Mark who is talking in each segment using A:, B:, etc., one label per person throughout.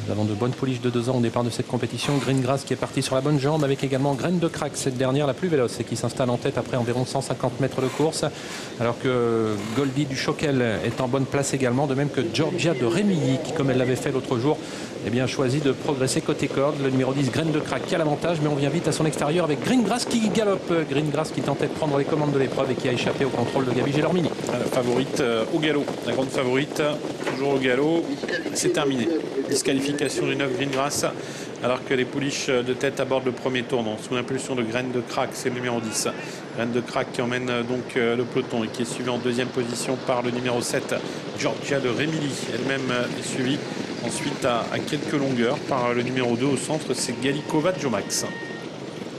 A: Nous avons de bonnes pouliches de 2 ans au départ de cette compétition. Green Grass qui est parti sur la bonne jambe avec également Graine de Crack, cette dernière la plus véloce et qui s'installe en tête après environ 150 mètres de course. Alors que Goldie du Choquel est en bonne place également, de même que Georgia de Rémilly qui, comme elle l'avait fait l'autre jour, eh bien, choisit de progresser côté corde. Le numéro 10, Graine de Crack, qui a l'avantage, mais on vient vite à son extérieur avec Green Grass qui galope. Green Grass qui tentait de prendre les commandes de l'épreuve et qui a échappé au contrôle de Gaby Gélormini.
B: La favorite au galop, la grande favorite, toujours au galop. C'est terminé. Disqualification du 9 Green Grass, alors que les pouliches de tête abordent le premier tournant. Sous l'impulsion de Graine de Crack, c'est le numéro 10. Graine de Crack qui emmène donc le peloton et qui est suivi en deuxième position par le numéro 7, Georgia de Rémilly. Elle-même est suivie ensuite à quelques longueurs par le numéro 2 au centre, c'est Galikova de Jomax.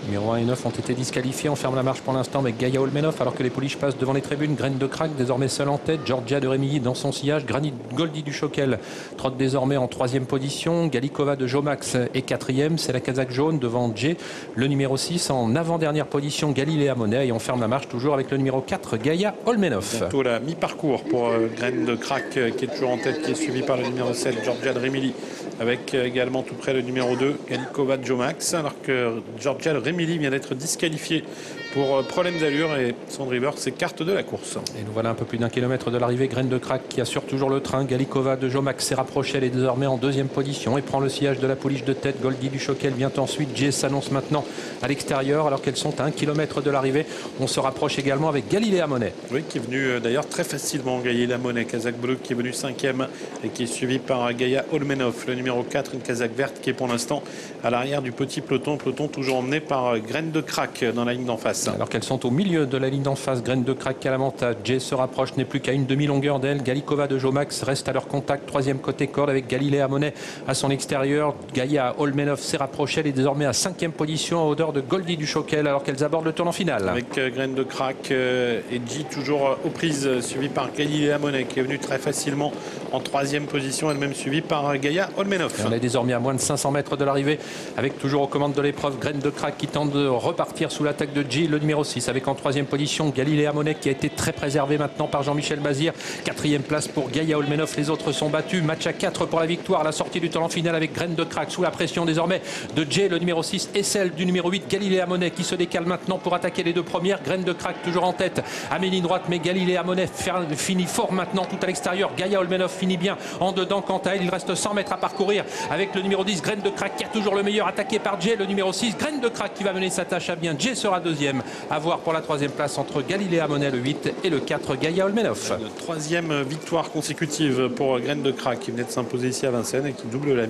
A: Numéro 1 et 9 ont été disqualifiés. On ferme la marche pour l'instant avec Gaïa Olmenov alors que les pouliches passent devant les tribunes. Graine de Crack désormais seule en tête. Georgia de Rémilly dans son sillage. Goldie du Choquel trotte désormais en 3e position. Galikova de Jomax est 4e. C'est la casaque jaune devant Jay. Le numéro 6 en avant-dernière position, Galilea Monet. Et on ferme la marche toujours avec le numéro 4, Gaïa Olmenov.
B: Bientôt la mi-parcours pour Graine de Crack qui est toujours en tête, qui est suivi par le numéro 7, Georgia de Rémilly. Avec également tout près le numéro 2, Galikova de Jomax. Alors que Georgia de Rémilly vient d'être disqualifié pour problème d'allure et son driver s'écarte de la course.
A: Et nous voilà un peu plus d'1 kilomètre de l'arrivée. Graine de Crack qui assure toujours le train. Galikova de Jomax s'est rapprochée. Elle est désormais en 2e position et prend le sillage de la pouliche de tête. Goldie du Choquel vient ensuite. Jay s'annonce maintenant à l'extérieur alors qu'elles sont à 1 kilomètre de l'arrivée. On se rapproche également avec Galilea Monet.
B: Oui, qui est venu d'ailleurs très facilement. Galilea Monet, casaque bleue, qui est venu 5e et qui est suivi par Gaïa Olmenov, le numéro 4, une casaque verte qui est pour l'instant à l'arrière du petit peloton. Peloton toujours emmené par Graine de Crack dans la ligne d'en face.
A: Alors qu'elles sont au milieu de la ligne d'en face, Graine de Crack à l'avantage. Jay se rapproche, n'est plus qu'à une demi-longueur d'elle. Galikova de Jomax reste à leur contact. 3e côté corde avec Galilea Monet à son extérieur. Gaïa Olmenov s'est rapprochée. Elle est désormais à 5e position à hauteur de Goldie du Choquel alors qu'elles abordent le tournant final.
B: Avec Graine de Crack et J toujours aux prises, suivi par Galilea Monet qui est venu très facilement en 3e position, elle-même suivie par Gaïa Olmenov.
A: On est désormais à moins de 500 mètres de l'arrivée avec toujours aux commandes de l'épreuve Graine de Crack qui tente de repartir sous l'attaque de J, le numéro 6, avec en 3e position Galilea Monet qui a été très préservé maintenant par Jean-Michel Bazir. 4e place pour Gaïa Olmenov, les autres sont battus. Match à 4 pour la victoire, la sortie du tournant final avec Graine de Crack sous la pression désormais de J, le numéro 6, et celle du numéro 8, Galilea Monet qui se décale maintenant pour attaquer les deux premières. Graine de Crack toujours en tête à mes lignes droite, mais Galilea Monet finit fort maintenant tout à l'extérieur. Gaïa Olmenov finit bien en dedans. Quant à elle, il reste 100 mètres à parcourir avec le numéro 10, Graine de Crack qui a toujours le meilleur, attaqué par Jay, le numéro 6, Graine de Crack qui va mener sa tâche à bien. Jay sera 2e, à voir pour la 3e place entre Galilea Monet le 8 et le 4, Gaïa Olmenov.
B: La 3e victoire consécutive pour Graine de Crack qui venait de s'imposer ici à Vincennes et qui double la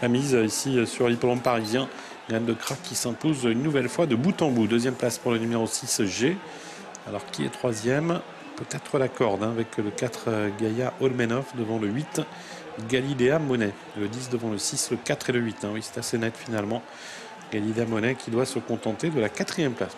B: mise ici sur l'hippodrome parisien. Graine de Crack qui s'impose une nouvelle fois de bout en bout. 2e place pour le numéro 6, G. Alors qui est 3e? Peut-être la corde avec le 4, Gaïa Olmenov devant le 8, Galilea Monet. Le 10 devant le 6, le 4 et le 8. Oui, c'est assez net finalement. Galilea Monet qui doit se contenter de la 4e place.